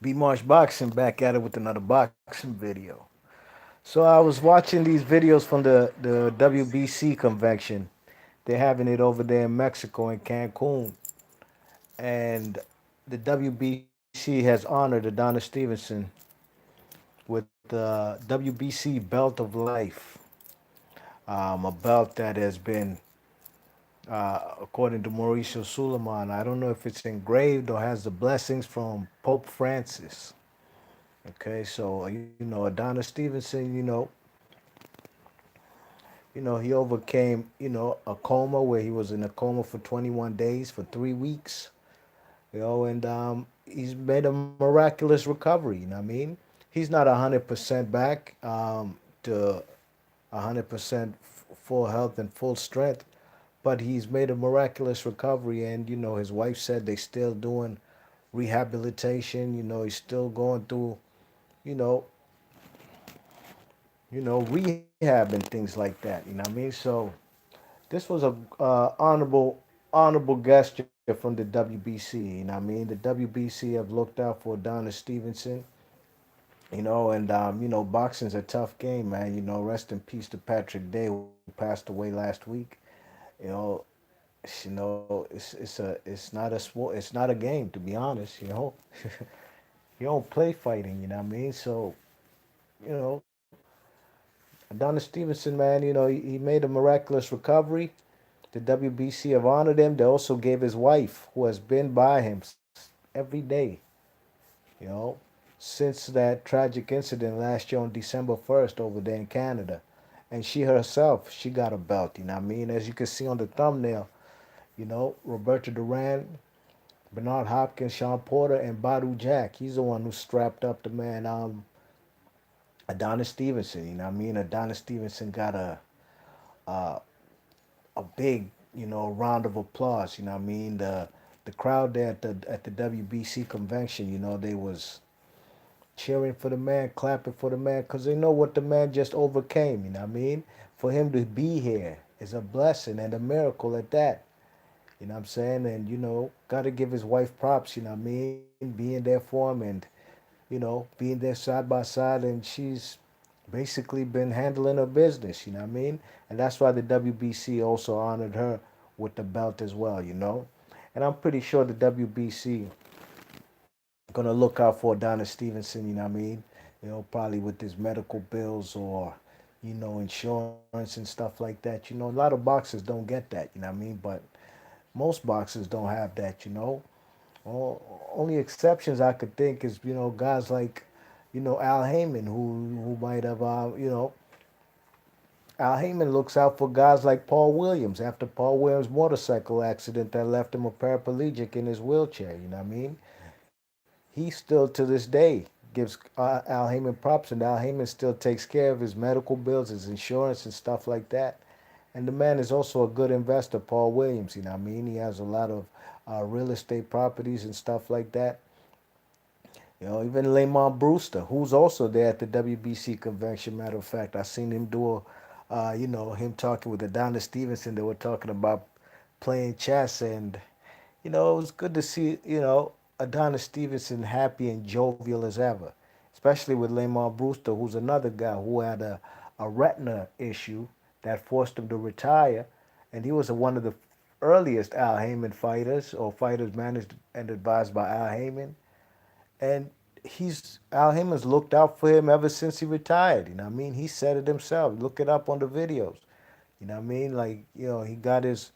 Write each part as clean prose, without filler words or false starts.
B Marsh Boxing back at it with another boxing video. So I was watching these videos from the WBC convention. They're having it over there in Mexico in Cancun. And the WBC has honored Adonis Stevenson with the WBC Belt of Life, a belt that has been, according to Mauricio Suleiman, I don't know if it's engraved or has the blessings from Pope Francis. Okay, so Adonis Stevenson, he overcame, a coma where he was in a coma for 21 days for 3 weeks, and he's made a miraculous recovery. I mean, he's not 100% back to 100% full health and full strength, but he's made a miraculous recovery. And his wife said they still doing rehabilitation. He's still going through, you know, rehab and things like that. You know what I mean? So this was a honorable gesture from the WBC. You know what I mean? The WBC have looked out for Adonis Stevenson. And boxing's a tough game, man. Rest in peace to Patrick Day, who passed away last week. You know, it's not a sport. It's not a game, to be honest. You don't play fighting. You know what I mean? So you know, Adonis Stevenson, man. He made a miraculous recovery. The WBC have honored him. They also gave his wife, who has been by him every day, you know, since that tragic incident last year on December 1st over there in Canada. And she herself, she got a belt, you know what I mean? As you can see on the thumbnail, Roberto Duran, Bernard Hopkins, Sean Porter, and Badu Jack. He's the one who strapped up the man, Adonis Stevenson, you know what I mean? Adonis Stevenson got a, a big, round of applause. You know what I mean? The crowd there at the WBC convention, they was cheering for the man, clapping for the man, because they know what the man just overcame. You know what I mean? For him to be here is a blessing and a miracle at that. You know what I'm saying? And got to give his wife props. You know what I mean? Being there for him and being there side by side, and she's basically been handling her business. You know what I mean? And that's why the WBC also honored her with the belt as well. And I'm pretty sure the WBC gonna look out for Adonis Stevenson. You know what I mean? Probably with his medical bills or insurance and stuff like that. A lot of boxers don't get that. You know what I mean? But most boxers don't have that. Only exceptions I could think is guys like Al Heyman who might have Al Heyman looks out for guys like Paul Williams after Paul Williams' motorcycle accident that left him a paraplegic in his wheelchair. You know what I mean? He still to this day gives Al Heyman props, and Al Heyman still takes care of his medical bills, his insurance, and stuff like that. And the man is also a good investor, Paul Williams. You know what I mean? He has a lot of real estate properties and stuff like that. Even Lamont Brewster, who's also there at the WBC convention. Matter of fact, I seen him do him talking with Adonis Stevenson. They were talking about playing chess, and it was good to see Adonis Stevenson happy and jovial as ever, especially with Lamont Brewster, who's another guy who had a retina issue that forced him to retire, and he was one of the earliest Al Heyman fighters or fighters managed and advised by Al Heyman. And Al Heyman's looked out for him ever since he retired. You know what I mean? He said it himself. Look it up on the videos. You know what I mean? Like, he got his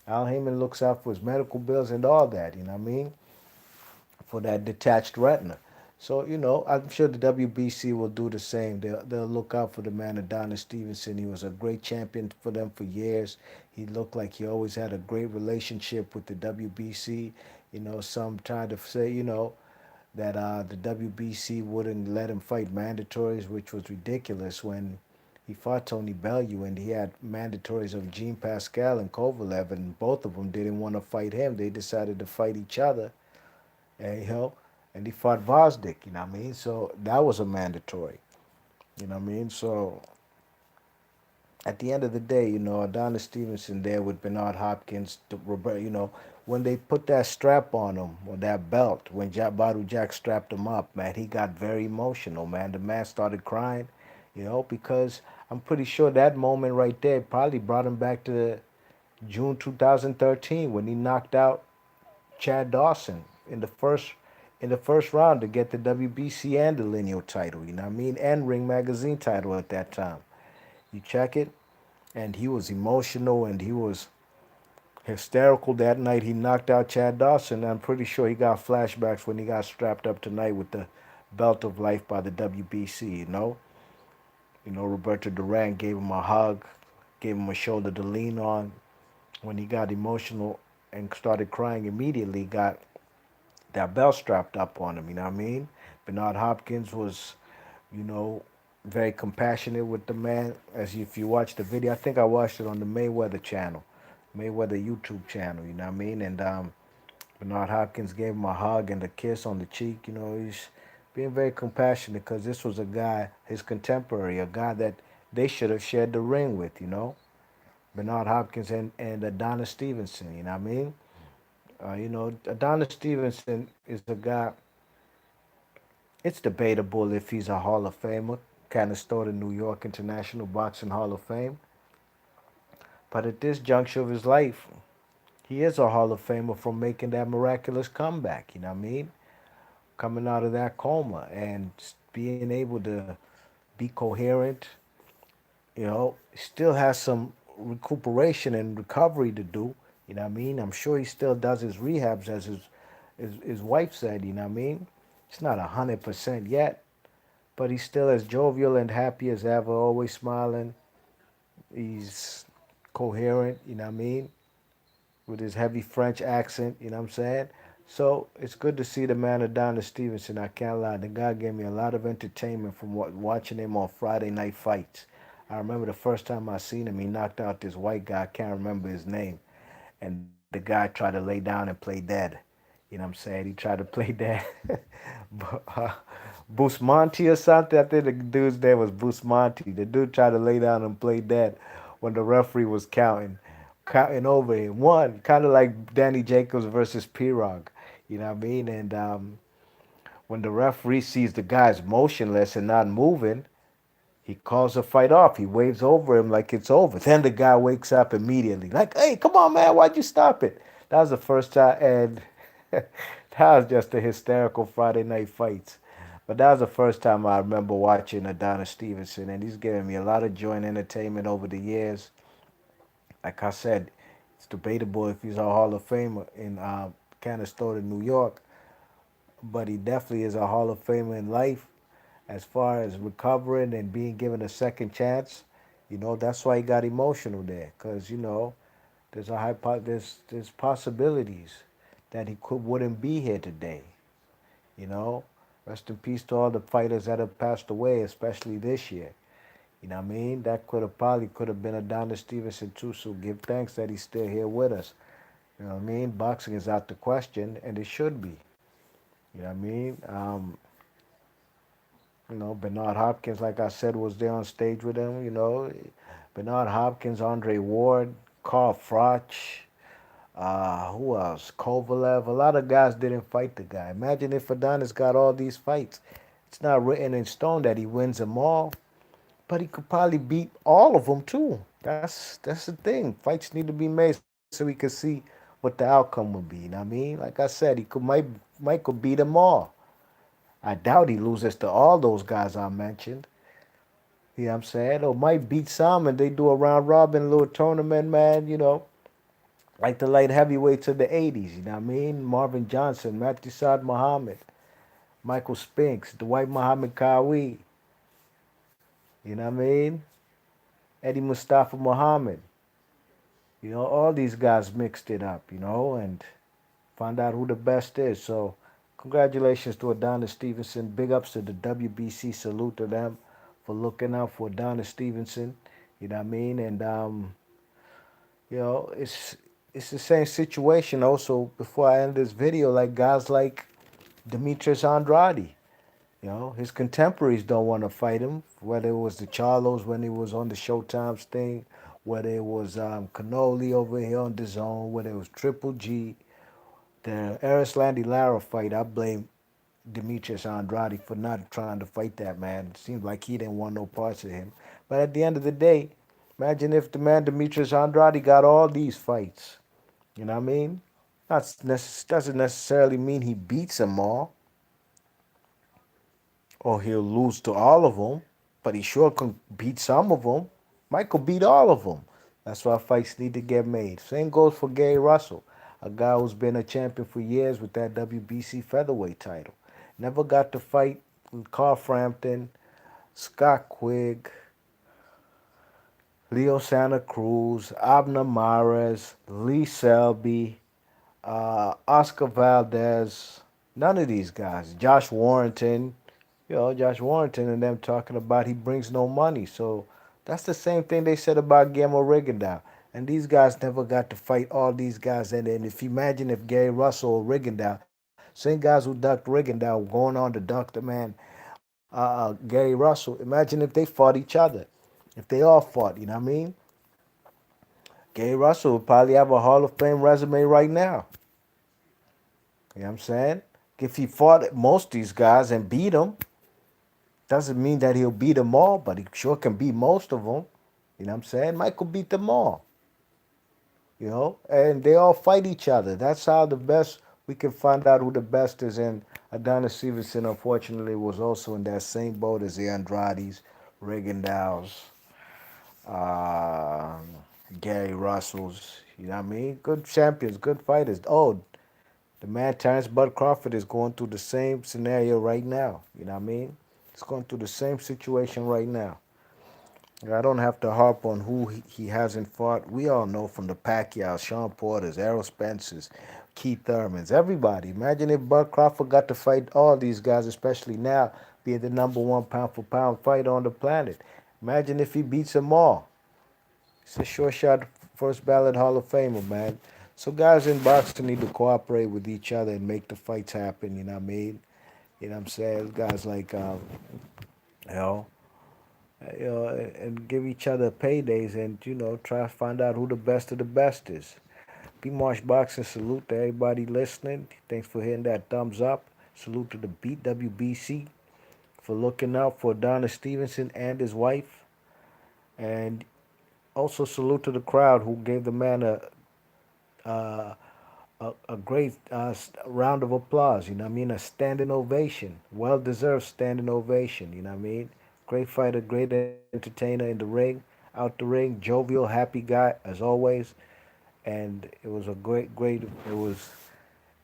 Al Heyman looks out for his medical bills and all that, you know what I mean? For that detached retina. So, I'm sure the WBC will do the same. They'll look out for the man Adonis Stevenson. He was a great champion for them for years. He looked like he always had a great relationship with the WBC. Some tried to say, that the WBC wouldn't let him fight mandatories, which was ridiculous when he fought Tony Bellew and he had mandatories of Jean Pascal and Kovalev, and both of them didn't want to fight him. They decided to fight each other, and, and he fought Vosdick, you know what I mean? So that was a mandatory, you know what I mean? So at the end of the day, Adonis Stevenson there with Bernard Hopkins, Robert, when they put that strap on him or that belt, when Badu Jack strapped him up, man, he got very emotional, man. The man started crying, because I'm pretty sure that moment right there probably brought him back to June 2013 when he knocked out Chad Dawson in the first round to get the WBC and the lineal title, you know what I mean, and Ring Magazine title at that time. You check it, and he was emotional and he was hysterical that night. He knocked out Chad Dawson. I'm pretty sure he got flashbacks when he got strapped up tonight with the belt of life by the WBC. Roberto Duran gave him a hug, gave him a shoulder to lean on. When he got emotional and started crying immediately, got that belt strapped up on him. You know what I mean? Bernard Hopkins was, you know, very compassionate with the man. If you watch the video, I think I watched it on the Mayweather channel, Mayweather YouTube channel. You know what I mean? And Bernard Hopkins gave him a hug and a kiss on the cheek. He's being very compassionate because this was a guy, his contemporary, a guy that they should have shared the ring with. Bernard Hopkins and Adonis Stevenson. You know what I mean? Adonis Stevenson is a guy. It's debatable if he's a Hall of Famer, kind of stored in New York International Boxing Hall of Fame. But at this juncture of his life, he is a Hall of Famer for making that miraculous comeback. You know what I mean? Coming out of that coma and being able to be coherent. Still has some recuperation and recovery to do. You know what I mean? I'm sure he still does his rehabs as his wife said. You know what I mean? It's not 100% yet, but he's still as jovial and happy as ever, always smiling. He's coherent, you know what I mean, with his heavy French accent, you know what I'm saying? So it's good to see the man Adonis Stevenson. I can't lie. The guy gave me a lot of entertainment from watching him on Friday Night Fights. I remember the first time I seen him, he knocked out this white guy. I can't remember his name. And the guy tried to lay down and play dead. You know what I'm saying? He tried to play dead. Busmonti or something. I think the dude's name was Busmonti. The dude tried to lay down and play dead when the referee was counting over him. One, kind of like Danny Jacobs versus Pirog. You know what I mean? And when the referee sees the guy's motionless and not moving, he calls the fight off. He waves over him like it's over. Then the guy wakes up immediately, like, "Hey, come on, man! Why'd you stop it?" That was the first time, and that was just the hysterical Friday night fights. But that was the first time I remember watching Adonis Stevenson, and he's given me a lot of joy and entertainment over the years. Like I said, it's debatable if he's a Hall of Famer in Canastota, New York, but he definitely is a Hall of Famer in life as far as recovering and being given a second chance. That's why he got emotional there, because there's there's possibilities that he wouldn't be here today. You know, rest in peace to all the fighters that have passed away, especially this year. You know what I mean? That could have been Adonis Stevenson too. So give thanks that he's still here with us. You know what I mean? Boxing is out the question, and it should be. You know what I mean? Bernard Hopkins, like I said, was there on stage with him. Bernard Hopkins, Andre Ward, Carl Froch, who else? Kovalev. A lot of guys didn't fight the guy. Imagine if Adonis got all these fights. It's not written in stone that he wins them all, but he could probably beat all of them too. That's the thing. Fights need to be made so we can see what the outcome would be. You know what I mean? Like I said, he might could beat them all. I doubt he loses to all those guys I mentioned. You know what I'm saying? Or might beat some and they do a round robin little tournament, man, like the light heavyweights of the 80s, you know what I mean? Marvin Johnson, Matthew Saad Muhammad, Michael Spinks, Dwight Muhammad Kawi, you know what I mean? Eddie Mustafa Muhammad. All these guys mixed it up, and find out who the best is. So, congratulations to Adonis Stevenson. Big ups to the WBC. Salute to them for looking out for Adonis Stevenson. You know what I mean? And it's the same situation. Also, before I end this video, like guys like Demetrius Andrade. You know, his contemporaries don't want to fight him, whether it was the Charlos when he was on the Showtimes thing, whether it was Canoli over here on the zone, whether it was Triple G. The Erislandy Lara fight, I blame Demetrius Andrade for not trying to fight that man. It seemed like he didn't want no parts of him. But at the end of the day, imagine if the man Demetrius Andrade got all these fights. You know what I mean? Doesn't necessarily mean he beats them all or he'll lose to all of them, but he sure can beat some of them. Michael beat all of them. That's why fights need to get made. Same goes for Gary Russell, a guy who's been a champion for years with that WBC featherweight title. Never got to fight with Carl Frampton, Scott Quigg, Leo Santa Cruz, Abner Mares, Lee Selby, Oscar Valdez. None of these guys. Josh Warrington. Josh Warrington and them talking about he brings no money. So that's the same thing they said about Guillermo Rigondeaux. And these guys never got to fight all these guys. And if you imagine if Gary Russell or Rigondeaux, same guys who ducked Rigondeaux going on to duck the man Gary Russell, imagine if they fought each other. If they all fought, you know what I mean? Gary Russell would probably have a Hall of Fame resume right now. You know what I'm saying? If he fought most of these guys and beat them, doesn't mean that he'll beat them all, but he sure can beat most of them. You know what I'm saying? Michael beat them all. And they all fight each other. That's how the best we can find out who the best is. And Adonis Stevenson, unfortunately, was also in that same boat as the Andrades, Rigondeaux, uh, Gary Russells. You know what I mean? Good champions, good fighters. Oh, the man Terrence Bud Crawford is going through the same scenario right now. You know what I mean? He's going through the same situation right now. I don't have to harp on who he hasn't fought. We all know from the Pacquiao, Sean Porters, Errol Spencers, Keith Thurmans, everybody. Imagine if Bud Crawford got to fight all these guys, especially now being the number one pound for pound fighter on the planet. Imagine if he beats them all. It's a sure shot first ballot Hall of Famer, man. So guys in boxing need to cooperate with each other and make the fights happen. You know what I mean? You know what I'm saying? Guys like you know, and give each other paydays and try to find out who the best of the best is. B Marsh Boxing salute to everybody listening. Thanks for hitting that thumbs up. Salute to the Beat WBC for looking out for Adonis Stevenson and his wife, and also salute to the crowd who gave the man uh, a great round of applause. You know what I mean? A standing ovation, well deserved standing ovation. You know what I mean? Great fighter, great entertainer in the ring, out the ring, jovial, happy guy as always. And it was a great.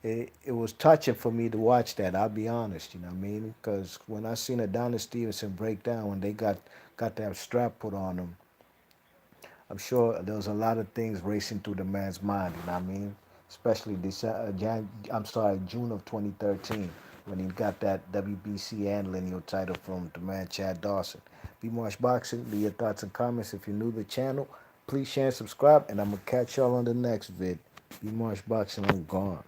It was touching for me to watch that. I'll be honest. You know what I mean? Because when I seen Adonis Stevenson break down when they got that strap put on him, I'm sure there was a lot of things racing through the man's mind. You know what I mean? Especially June of 2013 when he got that WBC and lineal title from the man Chad Dawson. B Marsh Boxing, leave your thoughts and comments. If you're new to the channel, please share and subscribe, and I'm gonna catch y'all on the next vid. B Marsh Boxing, I'm gone.